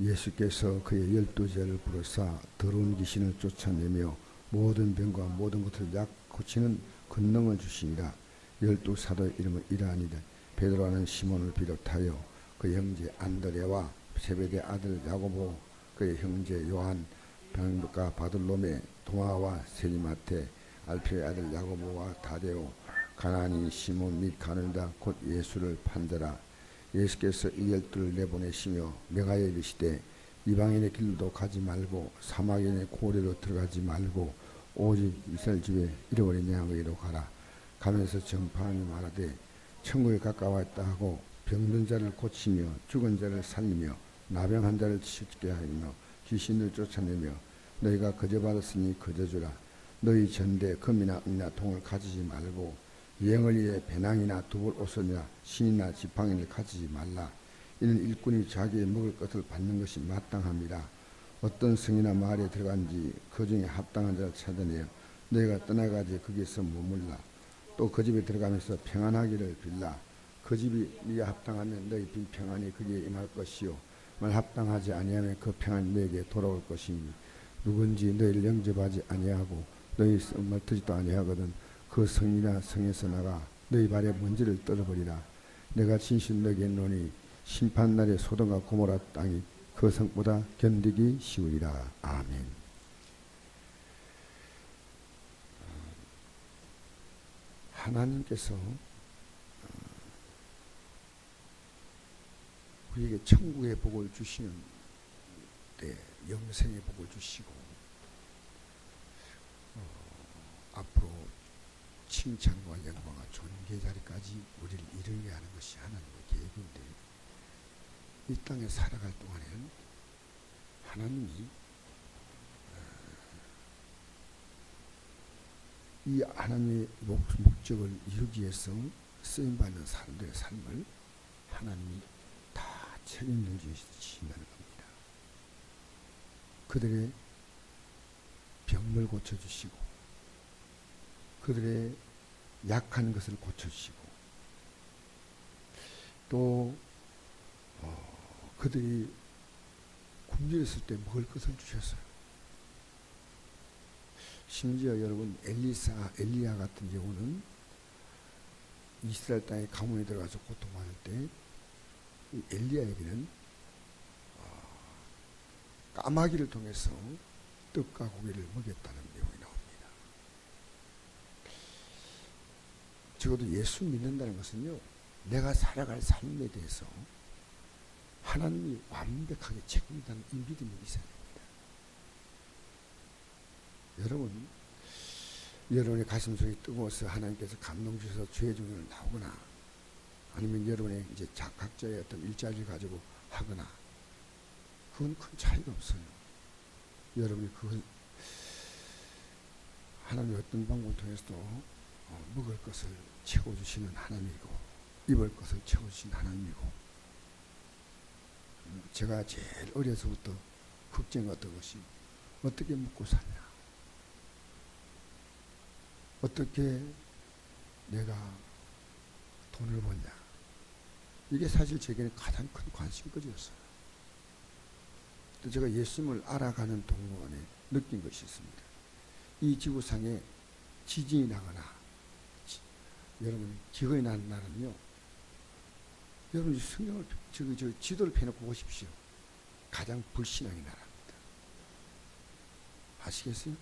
예수께서 그의 12제를 부르사 더러운 귀신을 쫓아내며 모든 병과 모든 것을 약 고치는 권능을 주시니라. 12사도의 이름은 이러하니라. 베드로라는 시몬을 비롯하여 그 형제 안드레와 세베대 아들 야고보, 그의 형제 요한, 병가 바들로메, 도마와 세리마테, 알피의 아들 야고보와 다데오, 가나안인 시몬 및 가룟유다 곧 예수를 판자라. 예수께서 이 12를 내보내시며 명하여 이르시되 이방인의 길로도 가지 말고 사마리아인의 고리로 들어가지 말고 오직 이스라엘 집에 잃어버린 양에게로 가라. 가면서 전파하며 말하되 천국에 가까웠다 하고 병든 자를 고치며 죽은 자를 살리며 나병한 자를 치유케 하며 귀신을 쫓아내며 너희가 거저 받았으니 거저 주라. 너희 전대 금이나 은이나 동을 가지지 말고 여행을 위해 배낭이나 두벌 옷이나 신이나 지팡이를 가지지 말라. 이는 일꾼이 자기의 먹을 것을 받는 것이 마땅함이라. 어떤 성이나 마을에 들어간지 그 중에 합당한 자를 찾아내어 너희가 떠나가지 거기서 머물라. 또 그 집에 들어가면서 평안하기를 빌라. 그 집이 네가 합당하면 너희 빈 평안이 거기에 임할 것이요 만 합당하지 아니하면 그 평안이 너에게 돌아올 것이니 누군지 너희를 영접하지 아니하고 너희 씀을 듣지도 아니하거든 그 성이나 성에서 나가 너희 발에 먼지를 떨어버리라. 내가 진실 너에게 노니 심판날에 소돔과 고모라 땅이 그 성보다 견디기 쉬우리라. 아멘. 하나님께서 우리에게 천국의 복을 주시는 때 영생의 복을 주시고 앞으로 칭찬과 영광과 존귀의 자리까지 우리를 이르게 하는 것이 하나님의 계획인데 이 땅에 살아갈 동안에는 하나님이 이 하나님의 목적을 이루기 위해서 쓰임받는 사람들의 삶을 하나님이 다 책임져 주신다는 겁니다. 그들의 병을 고쳐주시고 그들의 약한 것을 고쳐주시고 또 그들이 굶주렸을 때 먹을 것을 주셨어요. 심지어 여러분 엘리야 같은 경우는 이스라엘 땅에 가문에 들어가서 고통받을 때 엘리야에게는 까마귀를 통해서 떡과 고기를 먹였다는 내용이 나옵니다. 적어도 예수 믿는다는 것은요, 내가 살아갈 삶에 대해서 하나님이 완벽하게 책임진다는 이 믿음이 있어야 됩니다. 여러분의 가슴속이 뜨거워서 하나님께서 감동 주셔서 주의 종을 나오거나 아니면 여러분의 이제 각자의 어떤 일자리를 가지고 하거나 그건 큰 차이가 없어요. 여러분이 그걸 하나님의 어떤 방법을 통해서도 먹을 것을 채워주시는 하나님이고 입을 것을 채워주시는 하나님이고 제가 제일 어려서부터 걱정했던 것이 어떻게 먹고 사냐, 어떻게 내가 돈을 벌냐, 이게 사실 제게는 가장 큰 관심거리였어요. 제가 예수님을 알아가는 동안에 느낀 것이 있습니다. 이 지구상에 지진이 나거나 여러분 기근이 나는 날은요, 여러분 성경을 지도를 펴놓고 보십시오. 가장 불신앙의 나라입니다. 아시겠어요?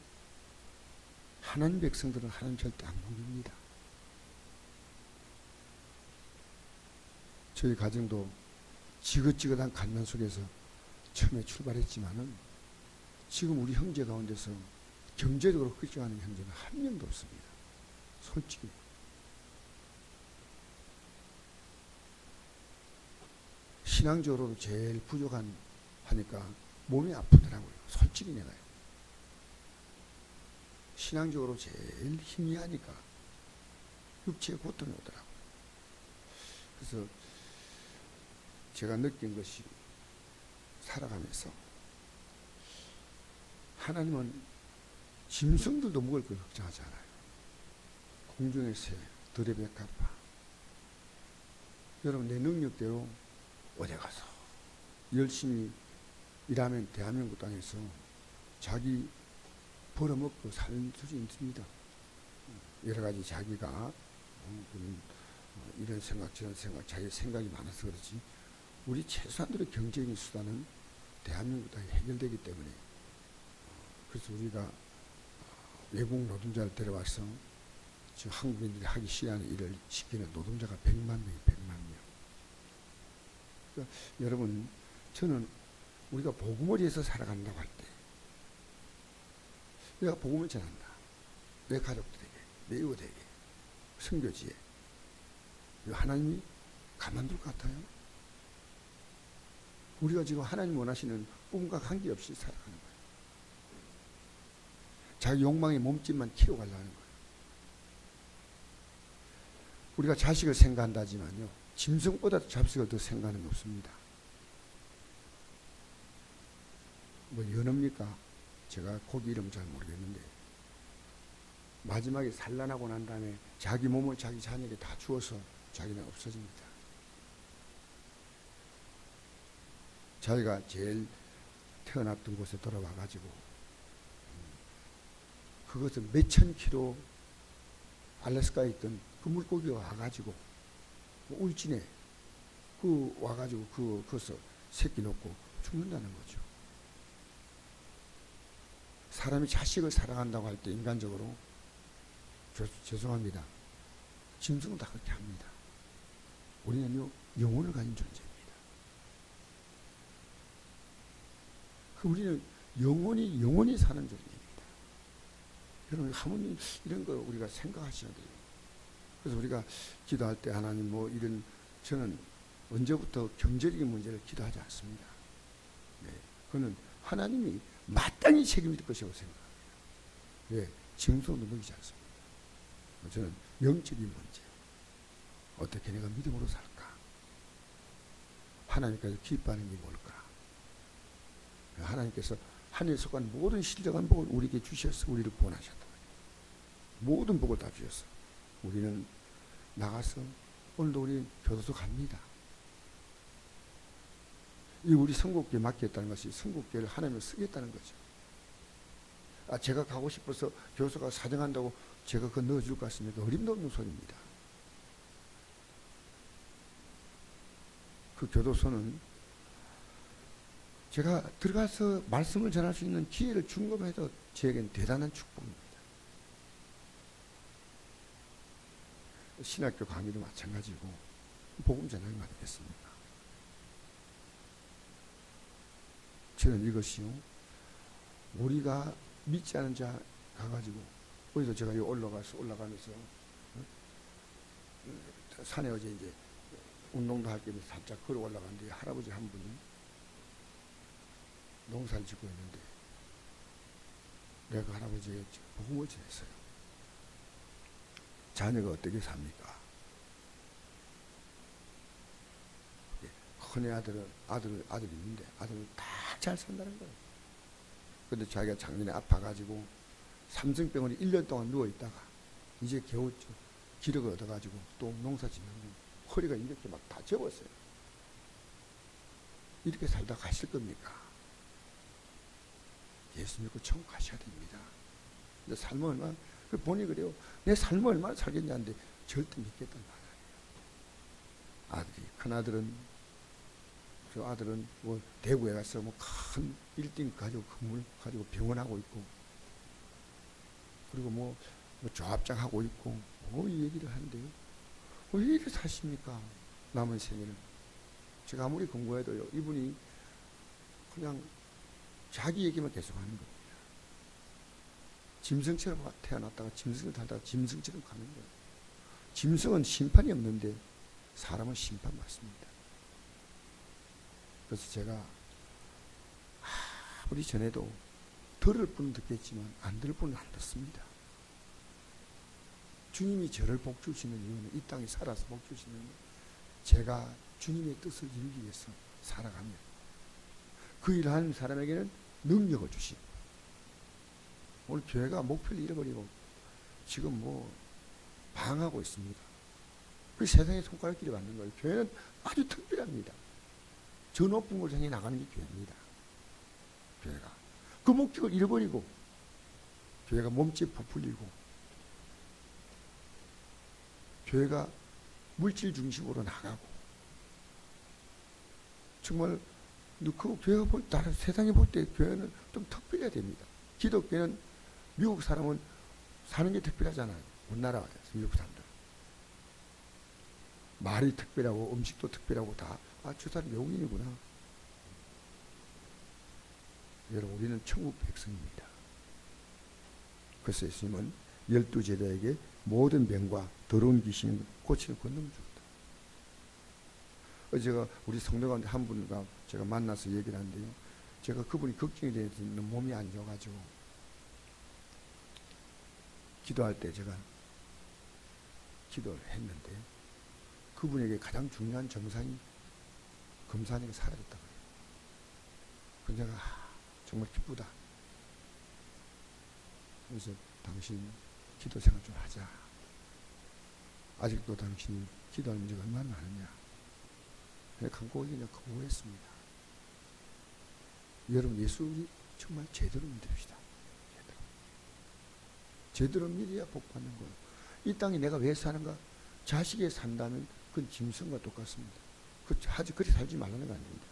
하나님 백성들은 하나님 절대 안 공격입니다. 저희 가정도 지긋지긋한 간난 속에서 처음에 출발했지만은 지금 우리 형제 가운데서 경제적으로 걱정하는 형제는 한 명도 없습니다. 솔직히. 신앙적으로도 제일 부족한 하니까 몸이 아프더라고요. 솔직히 내가요. 신앙적으로 제일 희미하니까 육체의 고통이 오더라고요. 그래서 제가 느낀 것이 살아가면서 하나님은 짐승들도 먹을 걸 걱정하지 않아요. 공중의 새, 들의 백합화. 여러분 내 능력대로 어디 가서 열심히 이라면 대한민국 땅에서 자기 벌어먹고 사는 수준이 있습니다. 여러 가지 자기가 이런 생각 저런 생각 자기 생각이 많아서 그렇지 우리 최소한도의 경제적인 수단은 대한민국 땅에 해결되기 때문에 그래서 우리가 외국 노동자를 데려와서 지금 한국인들이 하기 싫어하는 일을 시키는 노동자가 100만 명이 100만 명. 그러니까 여러분 저는 우리가 복음을 위해서 살아간다고 할 때 내가 복음을 전한다. 내 가족들에게, 내 이웃에게, 선교지에 하나님이 가만둘 것 같아요? 우리가 지금 하나님 원하시는 꿈과 관계없이 살아가는 거예요. 자기 욕망의 몸집만 키워가려는 거예요. 우리가 자식을 생각한다지만요. 짐승보다 자식을 더 생각하는 게 없습니다. 뭐 연어입니까? 제가 고기 이름 잘 모르겠는데 마지막에 산란하고 난 다음에 자기 몸을 자기 자녀에게 다 주어서 자기는 없어집니다. 자기가 제일 태어났던 곳에 돌아와 가지고 그것은 몇천 킬로 알래스카에 있던 그 물고기가 와가지고 울진에 그 와가지고 거기서 새끼 놓고 죽는다는 거죠. 사람이 자식을 사랑한다고 할 때 인간적으로 죄송합니다. 짐승은 다 그렇게 합니다. 우리는요 영혼을 가진 존재입니다. 우리는 영원히 사는 존재입니다. 여러분 하모니 이런 거 우리가 생각하셔야 돼요. 그래서 우리가 기도할 때 하나님 뭐 이런 저는 언제부터 경제적인 문제를 기도하지 않습니다. 네, 그거는 하나님이 마땅히 책임질 것이라고 생각합니다. 왜? 짐승도 먹이지 않습니다. 저는 영적인 문제 어떻게 내가 믿음으로 살까? 하나님께서 기뻐하는 게 뭘까? 하나님께서 하늘에 속한 모든 신령한 복을 우리에게 주셔서 우리를 구원하셨다. 모든 복을 다 주셨어. 우리는 나가서 오늘도 우리 교도소 갑니다. 이 우리 선곡기에 맡겼다는 것이 선곡기를 하나님을 쓰겠다는 거죠. 제가 가고 싶어서 교도소가 사정한다고 제가 그거 넣어줄 것 같습니까? 어림도 없는 소리입니다. 그 교도소는 제가 들어가서 말씀을 전할 수 있는 기회를 준 것만 해도 저에겐 대단한 축복입니다. 신학교 강의도 마찬가지고 복음 전하기 마련했습니다. 저는 이것이요 우리가 믿지 않은 자 가가지고 어디서 제가 여기 올라가면서 산에 어제 이제 운동도 할 겸 살짝 걸어 올라갔는데 할아버지 한 분이 농사를 짓고 있는데 내가 할아버지에게 복음을 전했어요. 자녀가 어떻게 삽니까? 큰애 아들이 있는데 아들은 다 잘 산다는 거예요. 근데 자기가 작년에 아파가지고 삼성병원에 1년 동안 누워있다가 이제 겨우 기력을 얻어가지고 또 농사 짓는데 허리가 이렇게 막 다 접었어요. 이렇게 살다 가실 겁니까? 예수 믿고 천국 가셔야 됩니다. 근데 삶은 얼마나 보니 그래요. 내 삶을 얼마나 살겠냐는데 절대 믿겠다는 말이에요. 아들이 큰아들은 저 아들은 뭐 대구에 가서 뭐 큰 빌딩 가지고 건물 가지고 병원하고 있고 그리고 뭐 조합장 하고 있고 뭐 이 얘기를 하는데요. 왜 이렇게 사십니까? 남은 생애를. 제가 아무리 공부해도요. 이분이 그냥 자기 얘기만 계속하는 겁니다. 짐승처럼 태어났다가 짐승을 달다가 짐승처럼 가는 거예요. 짐승은 심판이 없는데 사람은 심판받습니다. 그래서 제가 아무리 전에도 들을 분은 듣겠지만 안 들을 분은 안 듣습니다. 주님이 저를 복 주시는 이유는 이 땅에 살아서 복 주시는 제가 주님의 뜻을 이루기 위해서 살아가면 그 일을 하는 사람에게는 능력을 주십니다. 오늘 교회가 목표를 잃어버리고 지금 뭐 방황하고 있습니다. 그 세상에 손가락질을 받는 거예요. 교회는 아주 특별합니다. 저 높은 곳을 향해 나가는 게 교회입니다. 교회가. 그 목적을 잃어버리고 교회가 몸집 부풀리고 교회가 물질 중심으로 나가고 정말 그 교회가 볼 다른 세상에 볼 때 교회는 좀 특별해야 됩니다. 기독교는 미국 사람은 사는 게 특별하잖아요. 우리나라 미국 사람들 말이 특별하고 음식도 특별하고 다 저 사람 외국인이구나. 여러분 우리는 천국 백성입니다. 그래서 예수님은 12제자에게 모든 병과 더러운 귀신을 고치는 권능을 줬다. 제가 우리 성도 가운데 한 분과 제가 만나서 얘기를 하는데요. 제가 그분이 걱정이 돼서 몸이 안 좋아가지고 기도할 때 제가 기도를 했는데 그분에게 가장 중요한 증상이 검사하니까 사라졌다. 그래서 제가 정말 기쁘다. 그래서 당신 기도 생활 좀 하자. 아직도 당신이 기도하는 문제가 얼마나 많으냐. 감고 그냥 거부했습니다. 여러분 예수를 정말 제대로 믿읍시다. 제대로 믿어야 복 받는 거예요. 이 땅에 내가 왜 사는가? 자식에 산다면 그건 짐승과 똑같습니다. 그렇게 살지 말라는 거 아닙니다.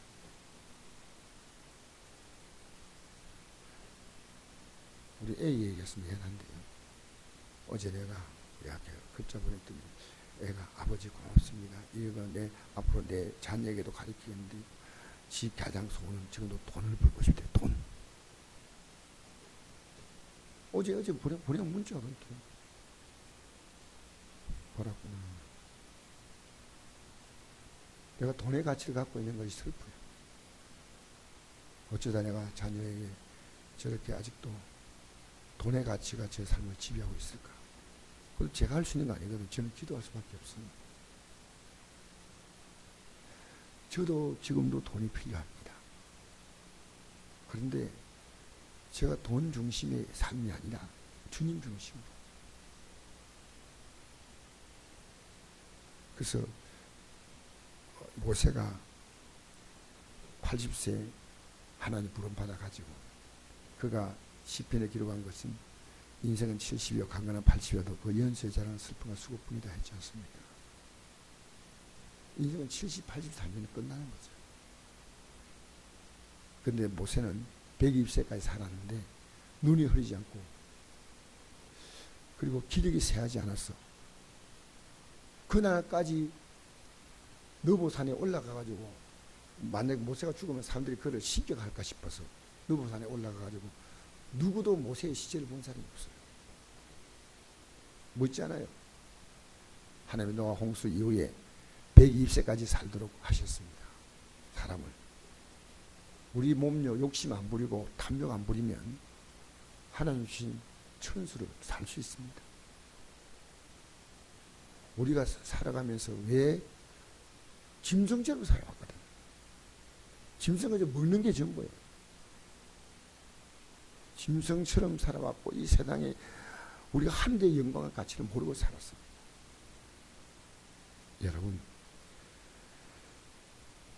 우리 애 얘기해서 미안한데요. 어제 내가 글자 보냈더니 애가 아버지 고맙습니다. 이거 앞으로 내 자녀에게도 가르치겠는데 지 가장 소원은 지금도 돈을 벌고 싶대. 돈. 어제 보낸 문자가 그렇게 뭐라구나. 내가 돈의 가치를 갖고 있는 것이 슬퍼요. 어쩌다 내가 자녀에게 저렇게 아직도 돈의 가치가 제 삶을 지배하고 있을까? 그걸 제가 할 수 있는 거 아니거든요. 저는 기도할 수밖에 없습니다. 저도 지금도 돈이 필요합니다. 그런데 제가 돈 중심의 삶이 아니라 주님 중심으로. 그래서 모세가 80세 하나님 부름 받아가지고 그가 시편에 기록한 것은 인생은 70이요 강건한 80이어도 그 연수에 자라는 슬픔과 수고뿐이다 했지 않습니까? 인생은 70, 80 살면 끝나는 거죠. 그런데 모세는 120세까지 살았는데 눈이 흐리지 않고 그리고 기력이 쇠하지 않았어. 그날까지 느보산에 올라가가지고 만약에 모세가 죽으면 사람들이 그를 신격할까 싶어서 느보산에 올라가가지고 누구도 모세의 시절을 본 사람이 없어요. 묻잖아요. 하나님이 노아 홍수 이후에 120세까지 살도록 하셨습니다. 사람을. 우리 몸요 욕심 안 부리고 탐욕 안 부리면 하나님 주신 천수로 살 수 있습니다. 우리가 살아가면서 왜 짐승처럼 살아왔거든. 짐승은 이제 먹는 게 전부예요. 짐승처럼 살아왔고 이 세상에 우리가 하늘의 영광과 가치를 모르고 살았습니다. 여러분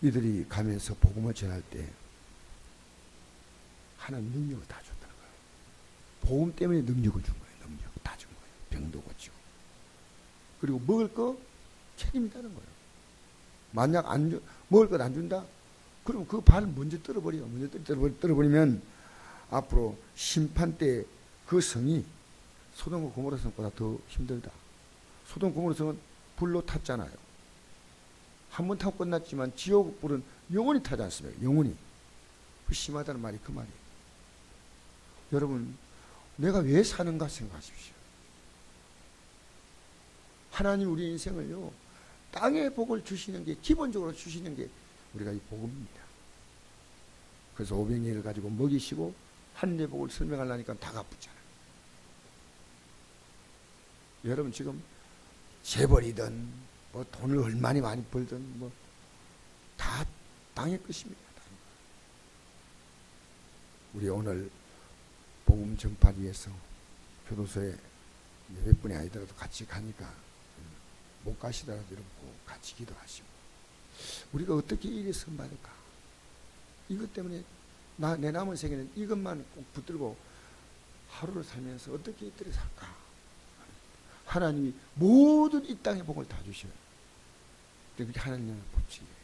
이들이 가면서 복음을 전할 때 하나님 능력을 다 줬다는 거예요. 복음 때문에 능력을 준 거예요. 능력 다 준 거예요. 병도 고치고 그리고 먹을 거 책임다는 거예요. 만약 먹을 것 안 준다? 그럼 그 발을 먼저 떨어버려. 먼저 떨어버리면 앞으로 심판 때 그 성이 소돔과 고모라 성보다 더 힘들다. 소돔 고모라 성은 불로 탔잖아요. 한 번 타고 끝났지만 지옥 불은 영원히 타지 않습니까? 영원히. 그 심하다는 말이 그 말이에요. 여러분 내가 왜 사는가 생각하십시오. 하나님 우리 인생을요 땅의 복을 주시는 게 기본적으로 주시는 게 우리가 이 복음입니다. 그래서 오병이를 가지고 먹이시고 하늘의 복을 설명하려니까 다 가쁘잖아요. 여러분 지금 재벌이든 뭐 돈을 얼마나 많이 벌든 뭐 다 땅의 것입니다. 우리 오늘 복음 전파를 위해서 교도소에 몇 분이 아니더라도 같이 가니까 못 가시더라도 여러분 꼭 같이 기도하시고 우리가 어떻게 이래 선받을까? 이것 때문에 내 남은 생에는 이것만 꼭 붙들고 하루를 살면서 어떻게 이들이 살까? 하나님이 모든 이 땅의 복을 다 주셔요. 그게 하나님의 법칙이에요.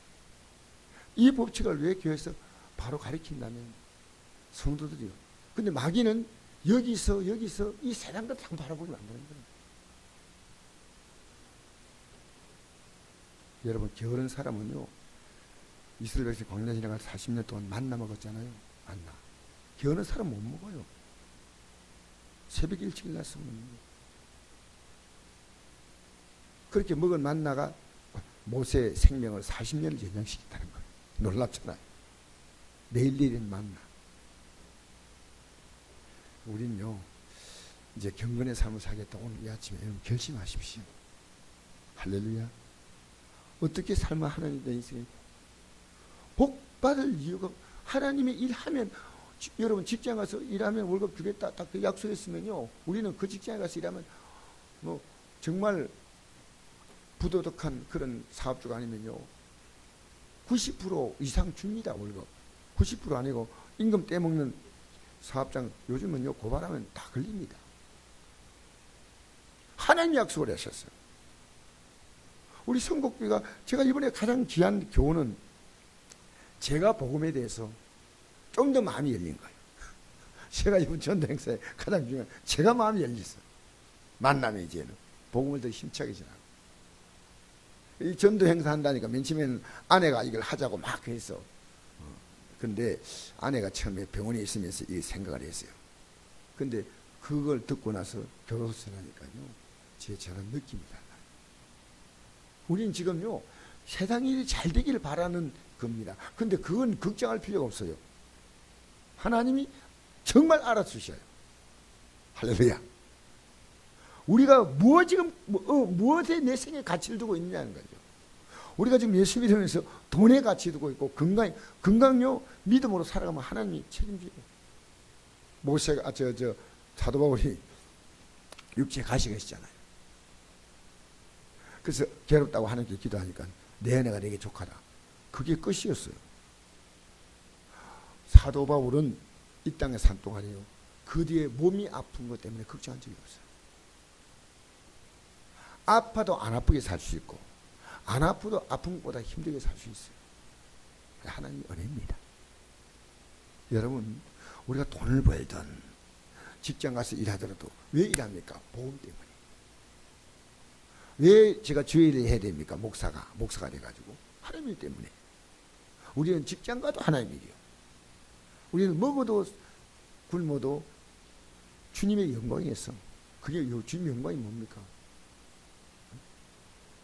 이 법칙을 왜 교회에서 바로 가르친다면 성도들이요. 근데 마귀는 여기서 이 세상 것을 다 바라보게 만드는 거예요. 여러분, 게으른 사람은요, 이스라엘에서 광야 지나가 40년 동안 만나 먹었잖아요. 만나. 게으른 사람 못 먹어요. 새벽 일찍 일어나서 먹는 거예요. 그렇게 먹은 만나가 모세의 생명을 40년을 연장시켰다는 거예요. 놀랍잖아요. 내일은 만나. 우린요, 이제 경건의 삶을 살겠다. 오늘 이 아침에 여러분 결심하십시오. 할렐루야. 어떻게 삶을 하나님 내 인생에 복 받을 이유가, 하나님의 일하면, 여러분 직장 가서 일하면 월급 주겠다 딱 그 약속했으면요, 우리는 그 직장에 가서 일하면 뭐 정말 부도덕한 그런 사업주가 아니면요 90% 이상 줍니다. 월급 90% 아니고 임금 떼먹는 사업장 요즘은요 고발하면 다 걸립니다. 하나님 약속을 하셨어요. 우리 선곡비가, 제가 이번에 가장 귀한 교훈은 제가 복음에 대해서 좀 더 마음이 열린 거예요. 제가 이번 전도 행사에 가장 중요한, 제가 마음이 열렸어요. 만남의 이제는 복음을 더 힘차게 전하고. 이 전도 행사 한다니까 맨 처음에는 아내가 이걸 하자고 막 했어. 근데 아내가 처음에 병원에 있으면서 이 생각을 했어요. 근데 그걸 듣고 나서 교도소에 하니까요, 제 저런 느낌이 달라요. 우린 지금요 세상 일이 잘 되기를 바라는 겁니다. 근데 그건 걱정할 필요가 없어요. 하나님이 정말 알아주셔요. 할렐루야. 우리가 무엇에 내 생에 가치를 두고 있느냐는 거죠. 우리가 지금 예수 믿으면서 돈에 가치 두고 있고, 건강요 믿음으로 살아가면 하나님이 책임지고. 모세가 사도 바울이 육지에 가시가 있잖아요. 그래서 괴롭다고 하나님께 기도하니까 내 은혜가 내게 족하다. 그게 끝이었어요. 사도 바울은 이 땅에 산 동안이요, 그 뒤에 몸이 아픈 것 때문에 걱정한 적이 없어요. 아파도 안 아프게 살 수 있고, 안 아프도 아픈 것보다 힘들게 살 수 있어요. 하나님의 은혜입니다. 여러분, 우리가 돈을 벌든 직장 가서 일하더라도 왜 일합니까? 복음 때문에. 왜 제가 주일을 해야 됩니까? 목사가 돼가지고 하나님 때문에. 우리는 직장 가도 하나님 일이요. 우리는 먹어도 굶어도 주님의 영광이었어. 그게 주님의 영광이 뭡니까?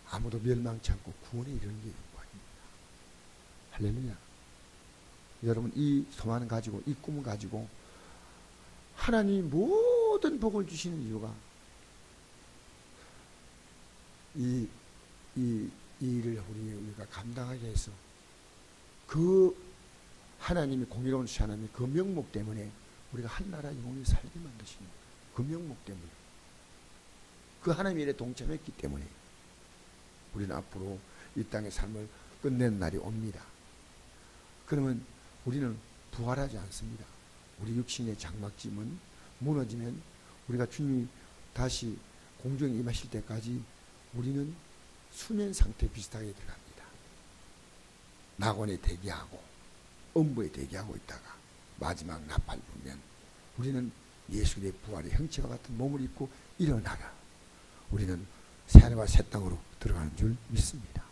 아무도 멸망치 않고 구원에 이르는 게 영광입니다. 할렐루야. 여러분, 이 소망을 가지고, 이 꿈을 가지고 하나님이 모든 복을 주시는 이유가 이 일을 우리가 감당하게 해서 그 하나님이 공의로운 하나님의 그 명목 때문에 우리가 한나라 영원히 살게 만드시는 거예요. 그 명목 때문에, 그 하나님의 일에 동참했기 때문에 우리는 앞으로 이 땅의 삶을 끝내는 날이 옵니다. 그러면 우리는 부활하지 않습니다. 우리 육신의 장막짐은 무너지면 우리가 주님이 다시 공중에 임하실 때까지 우리는 수면 상태 비슷하게 들어갑니다. 낙원에 대기하고 음부에 대기하고 있다가 마지막 나팔 불면 우리는 예수의 부활의 형체와 같은 몸을 입고 일어나가 우리는 새하늘과 새 땅으로 들어가는 줄 믿습니다.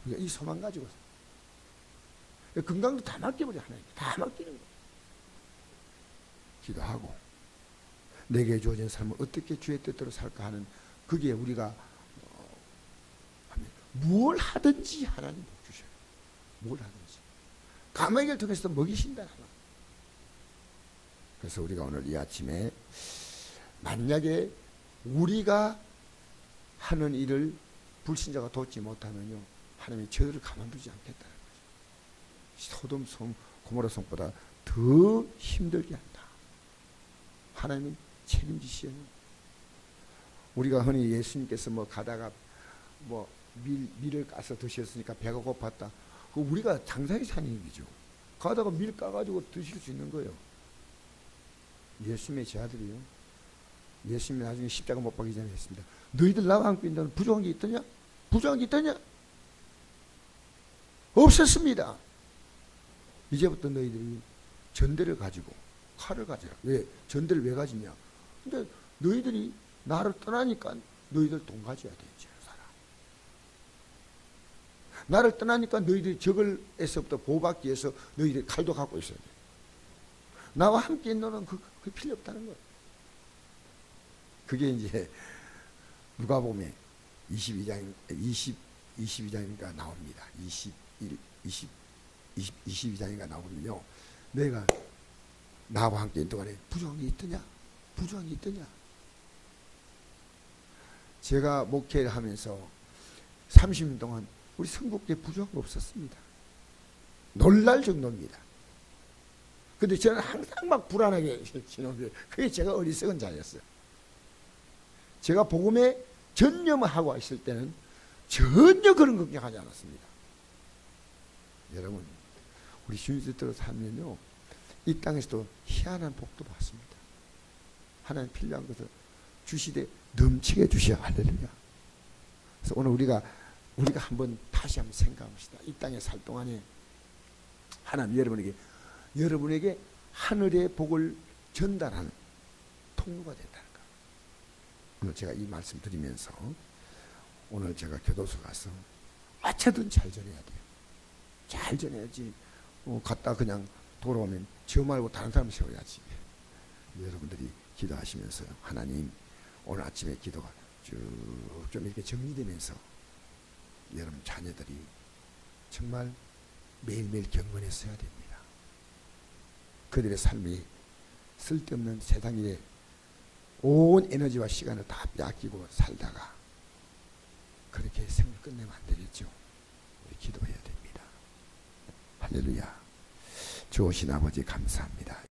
우리가 이 소망 가지고 건강도 다 맡겨버려. 하나님 다 맡기는 거예요. 기도하고 내게 주어진 삶을 어떻게 주의 뜻대로 살까 하는, 그게 우리가 뭘 하든지 하나님 복 주셔요. 뭘 하든지 가마에게를 통해서 먹이신다. 그래서 우리가 오늘 이 아침에 만약에 우리가 하는 일을 불신자가 돕지 못하면요, 하나님이 저들을 가만두지 않겠다는 거죠. 소돔 고모라 성보다 더 힘들게 한다. 하나님은 책임지시어요. 우리가 흔히 예수님께서 가다가 밀을 까서 드셨으니까 배가 고팠다. 그 우리가 장사의 산인이죠. 가다가 밀 까가지고 드실 수 있는 거예요. 예수님의 제자들이요. 예수님이 나중에 십자가 못 박기 전에 했습니다. 너희들 나와 함께 있는 부족한 게 있더냐? 부족한 게 있더냐? 없었습니다. 이제부터 너희들이 전대를 가지고 칼을 가져라. 왜? 전대를 왜 가지냐? 근데 너희들이 나를 떠나니까 너희들 돈 가져야 돼. 이제 살아. 나를 떠나니까 너희들이 적을에서부터 보호받기 위해서 너희들이 칼도 갖고 있어야 돼. 나와 함께 있는 너는 그게 필요 없다는 거예요. 그게 이제 누가복음에 22장이니까 나옵니다. 22장인가 나오거든요. 내가 나와 함께 있는 동안에 부족한 게 있더냐? 부족한 게 있더냐? 제가 목회를 하면서 30년 동안 우리 성국에 부족한 거 없었습니다. 놀랄 정도입니다. 근데 저는 항상 막 불안하게 지내는데 그게 제가 어리석은 자였어요. 제가 복음에 전념하고 있을 때는 전혀 그런 걱정하지 않았습니다. 여러분, 우리 주님께로 살면요, 이 땅에서도 희한한 복도 받습니다. 하나님 필요한 것을 주시되 넘치게 주셔. 할렐루야. 그래서 오늘 우리가 한번 다시 한번 생각합시다. 이 땅에 살 동안에 하나님 여러분에게 하늘의 복을 전달하는 통로가 된다는 거. 오늘 제가 이 말씀 드리면서 오늘 제가 교도소 가서 어쨌든 잘 전해야 돼요. 잘 전해야지. 갔다 그냥 돌아오면 저 말고 다른 사람 세워야지. 여러분들이 기도하시면서 하나님, 오늘 아침에 기도가 쭉 좀 이렇게 정리되면서 여러분 자녀들이 정말 매일매일 경건했어야 됩니다. 그들의 삶이 쓸데없는 세상 일에 온 에너지와 시간을 다 빼앗기고 살다가 그렇게 생을 끝내면 안 되겠죠. 우리 기도해야 됩니다. 할렐루야. 좋으신 아버지 감사합니다.